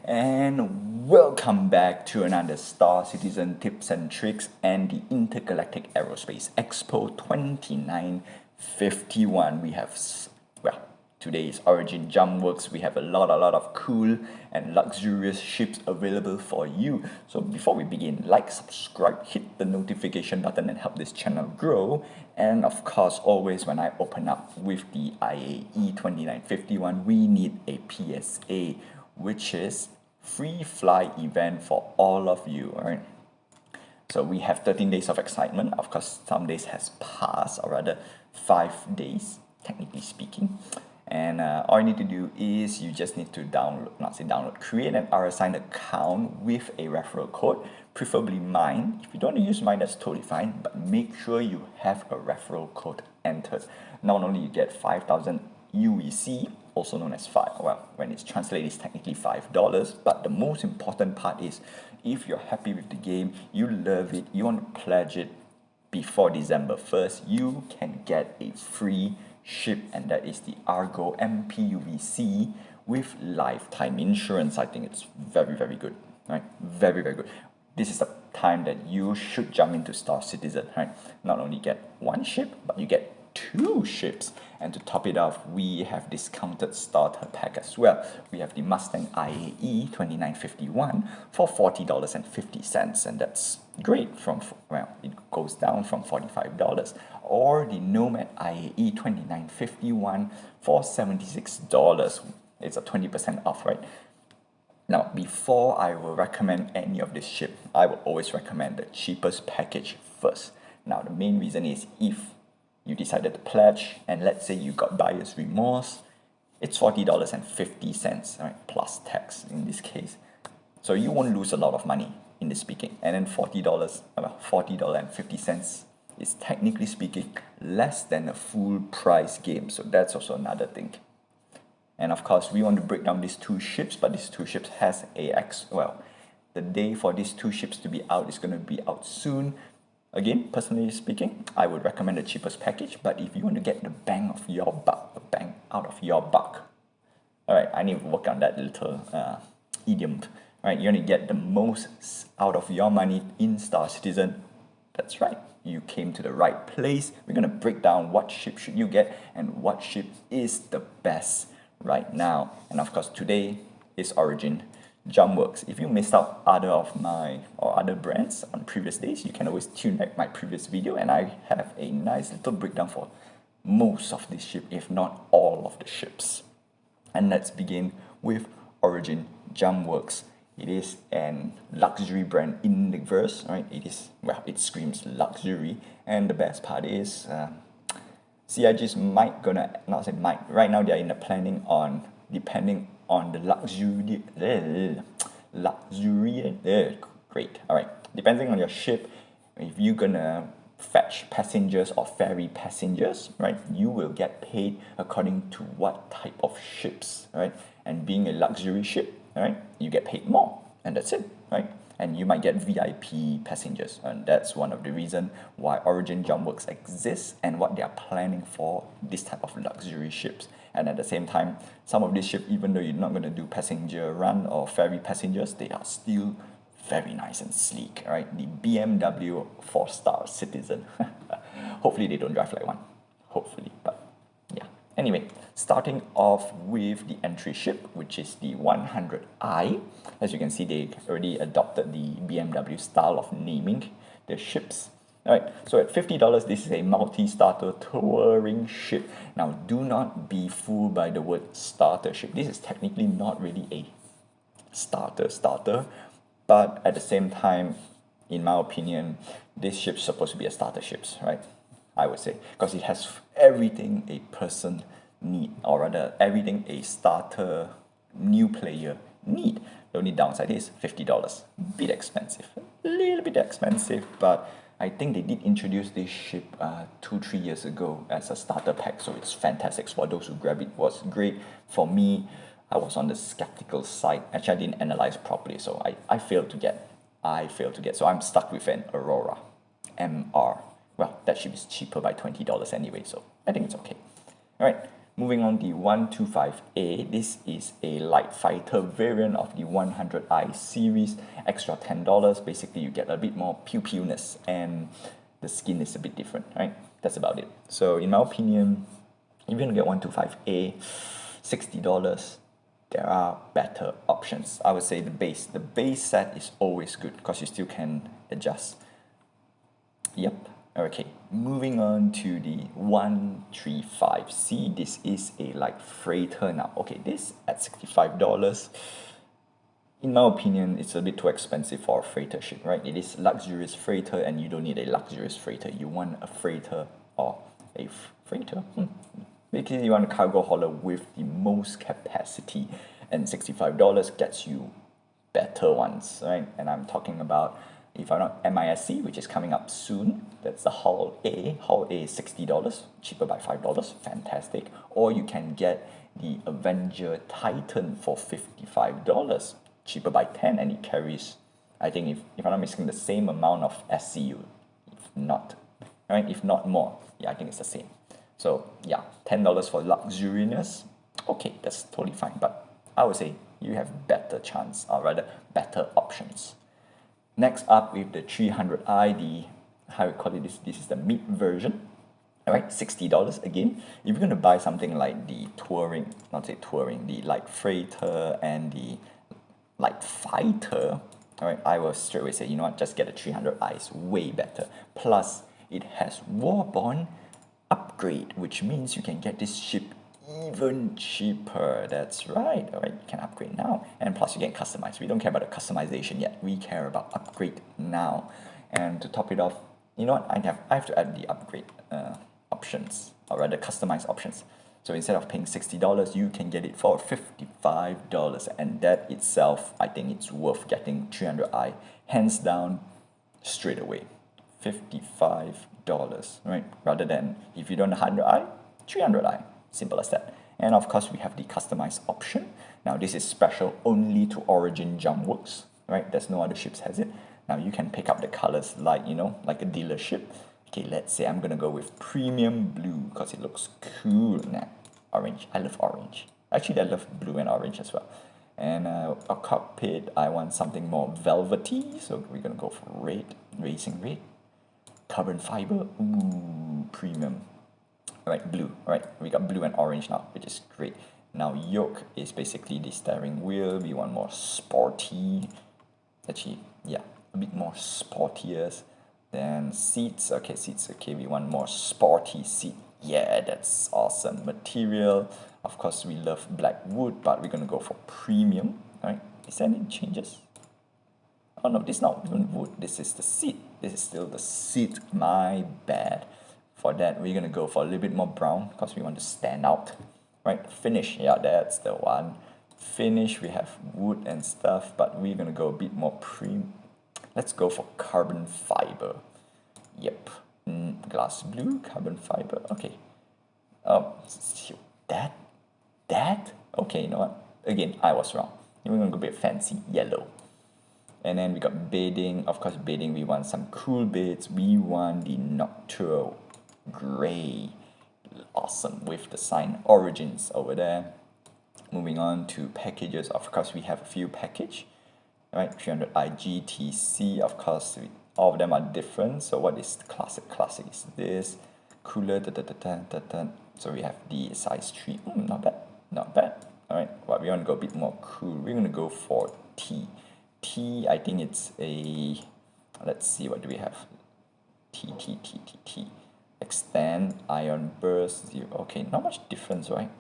And welcome back to another Star Citizen Tips and Tricks and the Intergalactic Aerospace Expo 2951. We have, well, today is Origin Jumpworks. We have a lot of cool and luxurious ships available for you. So before we begin, like, subscribe, hit the notification button and help this channel grow. And of course, always when I open up with the IAE 2951, we need a PSA, which is free fly event for all of you, alright? So we have 13 days of excitement. Of course, some days has passed, or rather 5 days, technically speaking. And all you need to do is you just need to create an RSI account with a referral code, preferably mine. If you don't want to use mine, that's totally fine, but make sure you have a referral code entered. Not only you get 5,000 UEC, also known as when it's translated, it's technically $5, but the most important part is if you're happy with the game, you love it, you want to pledge it before December 1st, you can get a free ship, and that is the Argo MPUVC with lifetime insurance. I think it's very good, right? Very good. This is the time that you should jump into Star Citizen, right? Not only get one ship, but you get 2 ships, and to top it off, we have discounted starter pack as well. We have the Mustang IAE 2951 for $40.50, and that's great. It goes down from $45, or the Nomad IAE 2951 for $76. It's a 20% off, right? Now, before I will recommend any of this ship, I will always recommend the cheapest package first. Now, the main reason is if you decided to pledge, and let's say you got buyer's remorse, it's $40.50, right, plus tax in this case. So you won't lose a lot of money in this speaking. And then $40.50 is technically speaking less than a full price game. So that's also another thing. And of course, we want to break down these 2 ships, but these 2 ships has the day for these 2 ships to be out is going to be out soon. Again, personally speaking, I would recommend the cheapest package, but if you want to get the bang out of your buck, alright, I need to work on that little idiom. Alright, you want to get the most out of your money in Star Citizen. That's right, you came to the right place. We're going to break down what ship should you get and what ship is the best right now. And of course, today is Origin Jumpworks. If you missed out other brands on previous days, you can always tune back my previous video, and I have a nice little breakdown for most of this ship, if not all of the ships. And let's begin with Origin Jumpworks. It is an luxury brand in the verse, right? It screams luxury, and the best part is CIGs right now they're in the planning on, depending on the great, alright, depending on your ship, if you're gonna fetch passengers or ferry passengers, right, you will get paid according to what type of ships, right? And being a luxury ship, alright, you get paid more, and that's it, right? And you might get VIP passengers, and that's one of the reasons why Origin Jumpworks exists and what they are planning for this type of luxury ships. And at the same time, some of these ships, even though you're not going to do passenger run or ferry passengers, they are still very nice and sleek, right? The BMW 4-star Citizen. Hopefully they don't drive like one. Hopefully, but yeah. Anyway, starting off with the entry ship, which is the 100i. As you can see, they already adopted the BMW style of naming their ships. Alright, so at $50, this is a multi-starter touring ship. Now, do not be fooled by the word starter ship. This is technically not really a starter, but at the same time, in my opinion, this ship's supposed to be a starter ship, right? I would say, because it has everything a person need, or rather, everything a starter new player need. The only downside is $50, a little bit expensive, but I think they did introduce this ship 2-3 years ago as a starter pack, so it's fantastic. For those who grab it, was great. For me, I was on the skeptical side. Actually, I didn't analyze properly, so I failed to get. So I'm stuck with an Aurora MR. Well, that ship is cheaper by $20 anyway, so I think it's okay. Alright, Moving on, the 125A, this is a light fighter variant of the 100i series, extra $10. Basically, you get a bit more pew-pewness and the skin is a bit different, right? That's about it. So in my opinion, if you're gonna get 125A, $60, there are better options. I would say the base set is always good because you still can adjust. Yep. Okay, moving on to the 135C. This is a like freighter now. Okay, this at $65. In my opinion, it's a bit too expensive for a freighter ship, right? It is luxurious freighter and you don't need a luxurious freighter. You want a freighter or a freighter. Basically, you want a cargo hauler with the most capacity, and $65 gets you better ones, right? And I'm talking about, if I'm not MISC, which is coming up soon, that's the Hull A. Hull A is $60, cheaper by $5, fantastic. Or you can get the Avenger Titan for $55, cheaper by $10, and it carries, I think, if I'm not missing, the same amount of SCU, if not, right? If not more, yeah, I think it's the same. So yeah, $10 for luxuriousness, okay, that's totally fine. But I would say you have better chance, or rather better options. Next up with the 300i, the, how we call it, this is the mid version. Alright, $60 again. If you're going to buy something like the touring, not say touring, the light freighter and the light fighter, alright, I will straight away say, you know what, just get a 300i, it's way better. Plus, it has Warbond upgrade, which means you can get this ship even cheaper. That's right. Alright, you can upgrade now, and plus you can customize. We don't care about the customization yet, we care about upgrade now. And to top it off, you know what, I have to add the upgrade options, or rather customized options. So instead of paying $60, you can get it for $55, and that itself, I think it's worth getting 300i hands down straight away. $55, right? Rather than, if you don't 100i, 300i. Simple as that. And of course, we have the customized option. Now, this is special only to Origin Jumpworks, right? There's no other ships has it. Now, you can pick up the colors like, you know, like a dealership. Okay, let's say I'm gonna go with premium blue because it looks cool. Nah, orange. I love orange. Actually, I love blue and orange as well. And a cockpit, I want something more velvety, so we're gonna go for red, racing red. Carbon fiber, ooh, premium. Alright, blue. Alright, we got blue and orange now, which is great. Now, yoke is basically the steering wheel. We want more sporty. Actually, yeah, a bit more sportier. Then seats, okay, we want more sporty seat. Yeah, that's awesome. Material, of course, we love black wood, but we're gonna go for premium. Alright, is there any changes? Oh no, this is not even wood, this is the seat. This is still the seat, my bad. For that, we're gonna go for a little bit more brown because we want to stand out. Right, finish, yeah, that's the one. Finish, we have wood and stuff, but we're gonna go a bit more premium. Let's go for carbon fiber. Yep, glass blue, carbon fiber, okay. That? Okay, you know what? Again, I was wrong. We're gonna go a bit fancy, yellow. And then we got bedding. Of course, bedding, we want some cool beds. We want the nocturnal gray. Awesome, with the sign Origins over there. Moving on to packages. Of course, we have a few package. Right, 300i GTC. Of course, all of them are different. So what is classic? Classic is this. Cooler. So we have the size 3. Not bad. Not bad. Alright, but we want to go a bit more cool. We're going to go for T. T, I think it's a, let's see, what do we have? T. Extend, ion burst, 0. Okay, not much difference, right?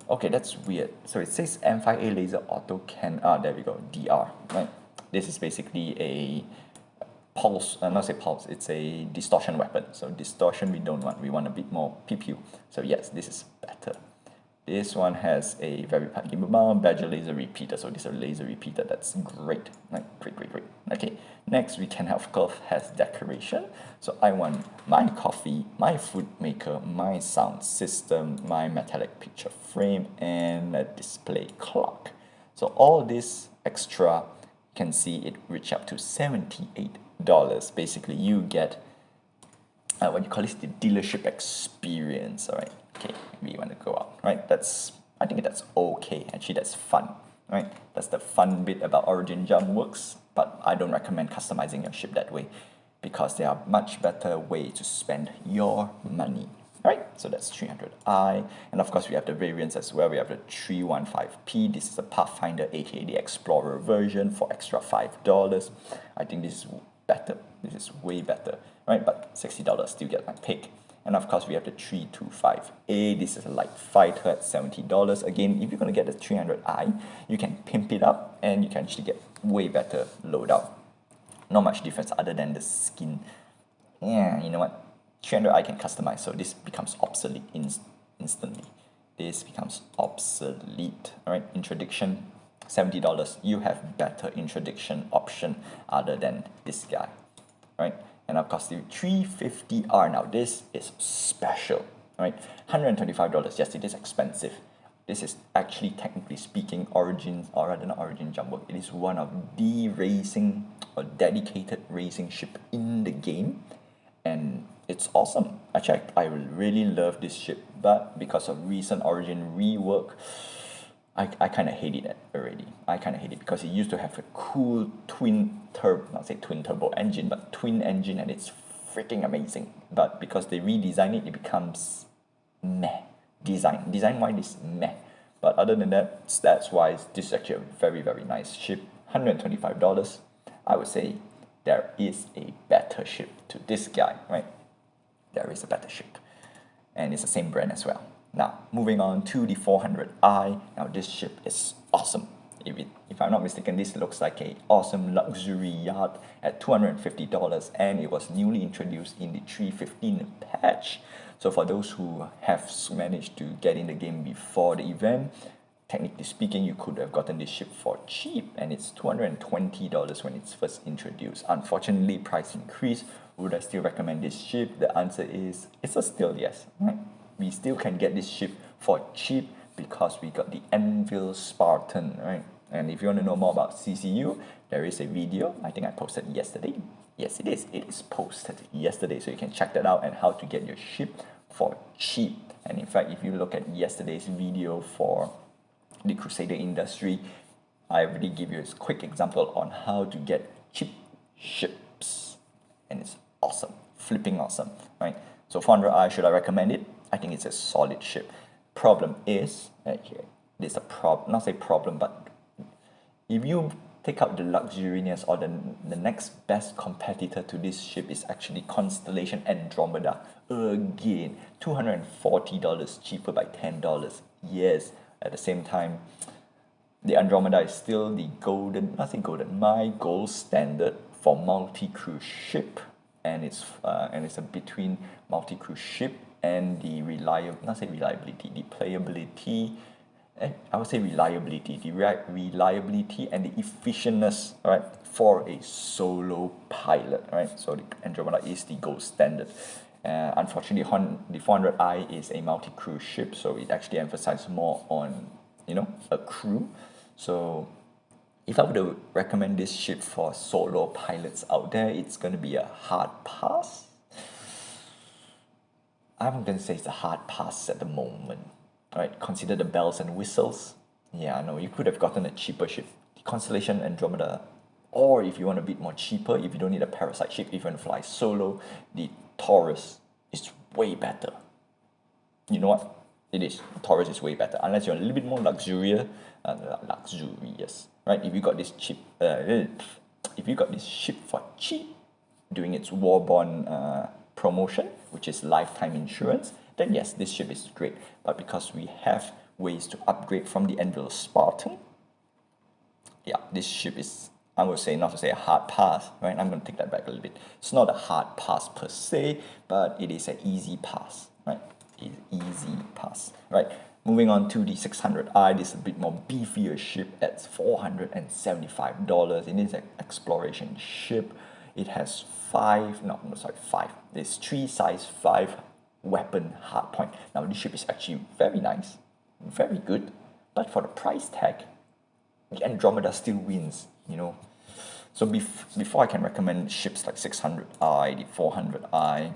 Okay, that's weird. So it says M5A laser auto can, there we go, DR, right? This is basically a pulse, not say pulse, it's a distortion weapon. So distortion we don't want, we want a bit more pew-pew. So yes, this is better. This one has a very Badger laser repeater, so this is a laser repeater. That's great, like great. Okay, next we can of course has decoration. So I want my coffee, my food maker, my sound system, my metallic picture frame, and a display clock. So all this extra, you can see it reach up to $78. Basically, you get what you call this, the dealership experience. All right, okay, maybe you want to go out, right? I think that's okay. Actually, that's fun, right? That's the fun bit about Origin Jumpworks. But I don't recommend customizing your ship that way, because there are much better ways to spend your money. Right, so that's 300i, and of course we have the variants as well. We have the 315p. This is a Pathfinder, aka the Explorer version, for extra $5. I think this is better. This is way better, right? But $60 still get my pick. And of course we have the 325a. This is a light fighter at $70. Again, if you're gonna get the 300i, you can pimp it up and you can actually get way better loadout. Not much difference other than the skin. Yeah, you know what? 300 I can customize, so this becomes obsolete instantly. This becomes obsolete. Alright, introduction, $70. You have better introduction option other than this guy. Right, and of course the 350R, now this is special. Right, $125. Yes, it is expensive. This is actually, technically speaking, Origin, or rather not Origin Jumpworks. It is one of the racing or dedicated racing ship in the game, and it's awesome. Actually, I really love this ship, but because of recent Origin rework, I kind of hate it already. I kind of hate it because it used to have a cool not say twin turbo engine, but twin engine, and it's freaking amazing. But because they redesign it, it becomes meh. Design-wise, it's meh. But other than that, stats-wise, this is actually a very, very nice ship. $125. I would say there is a better ship to this guy, right? There is a better ship, and it's the same brand as well. Now, moving on to the 400i. Now, this ship is awesome. If I'm not mistaken, this looks like an awesome luxury yacht at $250, and it was newly introduced in the 315 patch. So for those who have managed to get in the game before the event, technically speaking, you could have gotten this ship for cheap, and it's $220 when it's first introduced. Unfortunately, price increased. Would I still recommend this ship? The answer is, it's a still yes, right? We still can get this ship for cheap because we got the Anvil Spartan, right? And if you want to know more about CCU, there is a video, I think I posted yesterday. Yes, it is. It is posted yesterday, so you can check that out, and how to get your ship for cheap. And in fact, if you look at yesterday's video for the Crusader industry, I already give you a quick example on how to get cheap ships, and it's awesome, flipping awesome, right? So 400i, should I recommend it? I think it's a solid ship. Problem is, okay, there's a problem, not say problem, but if you take out the luxuriness, or the next best competitor to this ship is actually Constellation Andromeda. Again, $240 cheaper by $10. Yes, at the same time, the Andromeda is still the my gold standard for multi-crew ship, and it's a between multi-crew ship and the the playability. I would say reliability, the reliability and the efficientness, right, for a solo pilot, right? So the Andromeda is the gold standard. Unfortunately, the 400i is a multi-crew ship, so it actually emphasizes more on, a crew. So if I were to recommend this ship for solo pilots out there, it's going to be a hard pass. I'm going to say it's a hard pass at the moment. Right, consider the bells and whistles. Yeah, I know, you could have gotten a cheaper ship, the Constellation Andromeda, or if you want a bit more cheaper, if you don't need a parasite ship, if you want to fly solo, the Taurus is way better. You know what? It is. The Taurus is way better, unless you're a little bit more luxurious, right? If you got this ship for cheap during its Warbond promotion, which is lifetime insurance, then yes, this ship is great. But because we have ways to upgrade from the Anvil Spartan, yeah, this ship is, I would say, not to say a hard pass, right? I'm going to take that back a little bit. It's not a hard pass per se, but it is an easy pass, right? Easy pass, right? Moving on to the 600i, this is a bit more beefier ship at $475. It is an exploration ship. It has there's 3 size 5 weapon hardpoint. Now this ship is actually very nice, very good, but for the price tag, the Andromeda still wins, So before I can recommend ships like 600i, the 400i,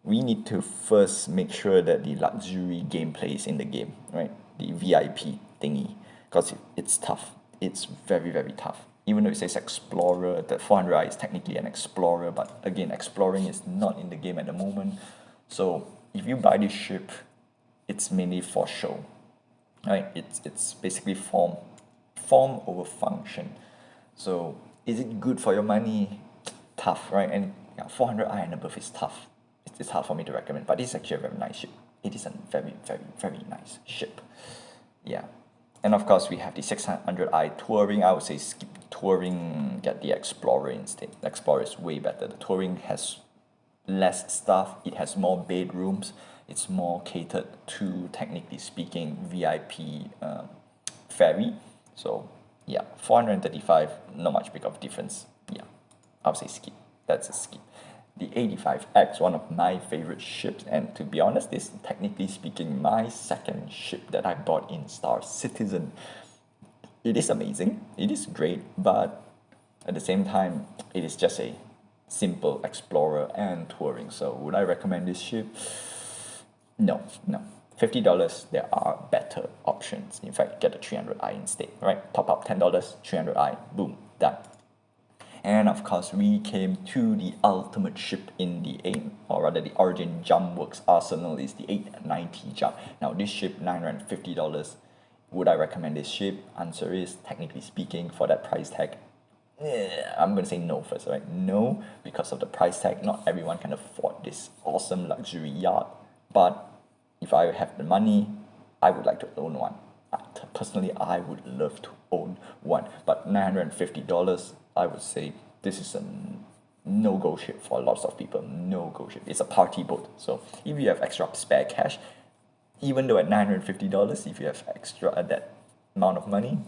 we need to first make sure that the luxury gameplay is in the game, right? The VIP thingy, because it's tough. It's very, very tough. Even though it says Explorer, the 400i is technically an Explorer, but again, exploring is not in the game at the moment. So if you buy this ship, it's mainly for show, right? It's basically form over function. So is it good for your money? Tough, right? And yeah, 400i and above is tough. It's hard for me to recommend, but it's actually a very nice ship. It is a very, very, very nice ship. Yeah. And of course, we have the 600i Touring. I would say skip Touring, get the Explorer instead. The Explorer is way better. The Touring has less stuff. It has more bedrooms. It's more catered to, technically speaking, VIP ferry. So yeah, 435, not much big of a difference. Yeah, I would say skip. That's a skip. The 85X, one of my favorite ships, and to be honest, this is technically speaking my second ship that I bought in Star Citizen. It is amazing, it is great, but at the same time, it is just a simple explorer and touring. So would I recommend this ship? No. $50, there are better options. In fact, get the 300i instead, right? Top up $10, 300i, boom, done. And of course, we came to the ultimate ship in the aim, or rather the Origin Jumpworks arsenal is the 890 Jump. Now this ship, $950. Would I recommend this ship? Answer is, technically speaking, for that price tag, I'm going to say no first, right? No, because of the price tag. Not everyone can afford this awesome luxury yacht. But if I have the money, I would like to own one. Personally, I would love to own one. But $950, I would say this is a no-go ship for lots of people. No-go ship. It's a party boat. So if you have extra spare cash, even though at $950, if you have extra that amount of money,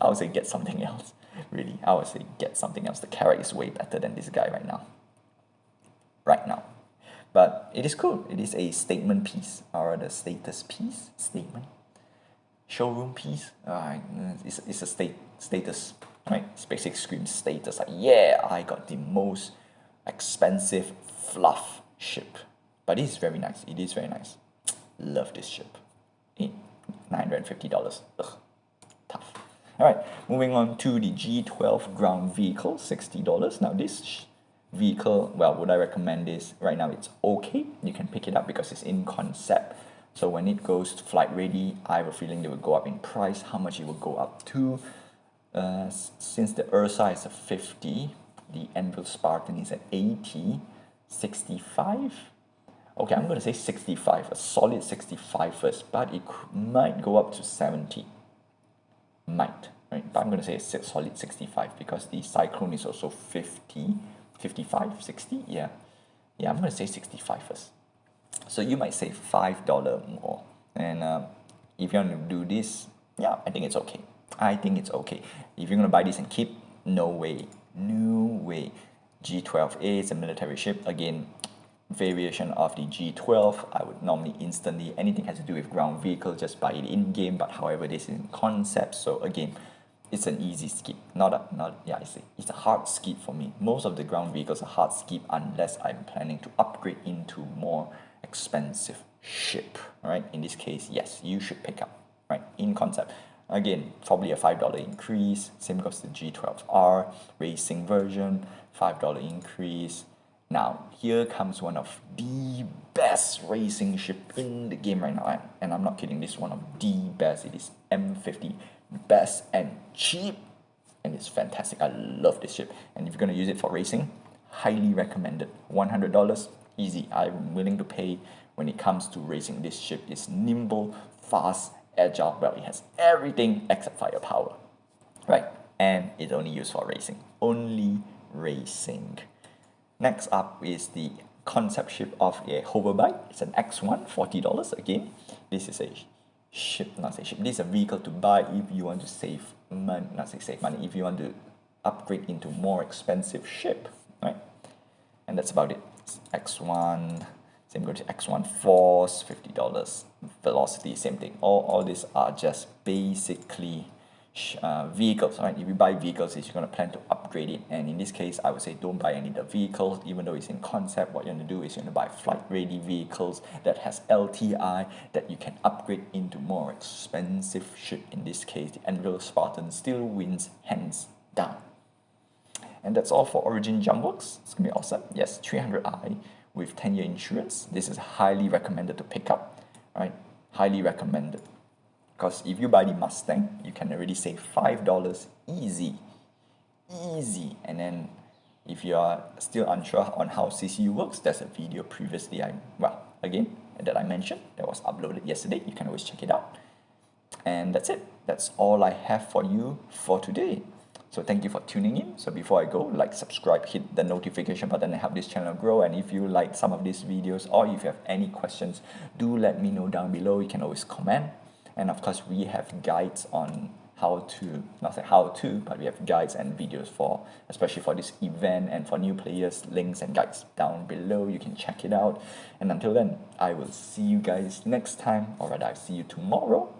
I would say get something else. Really, I would say get something else. The Carrack is way better than this guy right now. But it is cool. It is a statement piece, or rather status piece, statement, showroom piece. It's a status, right? It's basically screams status. Like, yeah, I got the most expensive fluff ship. But it is very nice. It is very nice. Love this ship. $950. Ugh, tough. Alright, moving on to the G12 Ground Vehicle, $60. Now this vehicle, well, would I recommend this? Right now it's okay. You can pick it up because it's in concept. So when it goes to flight ready, I have a feeling it will go up in price. How much it will go up to? Since the Ursa is a 50, the Enfield Spartan is at 80, 65. Okay, I'm going to say 65, a solid 65 first, but it might go up to 70. Might, right? But I'm going to say a solid 65 because the Cyclone is also 50, 55, 60. Yeah, I'm going to say 65 first. So you might save $5 more. And if you want to do this, yeah, I think it's okay. If you're going to buy this and keep, no way. G12A is a military ship. Again, variation of the G12. I would normally instantly, anything has to do with ground vehicle, just buy it in game. But however, this is in concept. So again, it's an easy skip. It's a hard skip for me. Most of the ground vehicles are hard skip unless I'm planning to upgrade into more expensive ship. Right? In this case, yes, you should pick up. Right? In concept. Again, probably a $5 increase. Same goes to G12R racing version. $5 increase. Now, here comes one of the best racing ship in the game right now. And I'm not kidding, this is one of the best. It is M50, best and cheap. And it's fantastic. I love this ship. And if you're going to use it for racing, highly recommended. $100, easy. I'm willing to pay when it comes to racing. This ship is nimble, fast, agile. Well, it has everything except firepower. Right? And it's only used for racing. Only racing. Next up is the concept ship of a Hoverbike. It's an X1, $40 again. This is a ship, this is a vehicle to buy if you want to save money, if you want to upgrade into more expensive ship, right? And that's about it. It's X1, same goes to X1 Force, $50. Velocity, same thing. All these are just basically vehicles, right? If you buy vehicles, you're going to plan to upgrade upgrade it. And in this case, I would say don't buy any of the vehicles, even though it's in concept. What you want to do is you want to buy flight-ready vehicles that has LTI that you can upgrade into more expensive ship. In this case, the Enlist Spartan still wins hands down. And that's all for Origin Jumpworks. It's gonna be awesome. Yes, 300i with 10-year insurance. This is highly recommended to pick up, right? Highly recommended. Because if you buy the Mustang, you can already save $5 easy. Easy. And then if you are still unsure on how CCU works, there's a video previously that I mentioned that was uploaded yesterday. You can always check it out. And that's it. That's all I have for you for today. So thank you for tuning in. So before I go, like, subscribe, hit the notification button and help this channel grow. And if you like some of these videos or if you have any questions, do let me know down below. You can always comment. And of course, we have guides on how to, not say how to, but we have guides and videos for, especially for this event and for new players, links and guides down below. You can check it out. And until then, I will see you guys next time, or rather I'll see you tomorrow.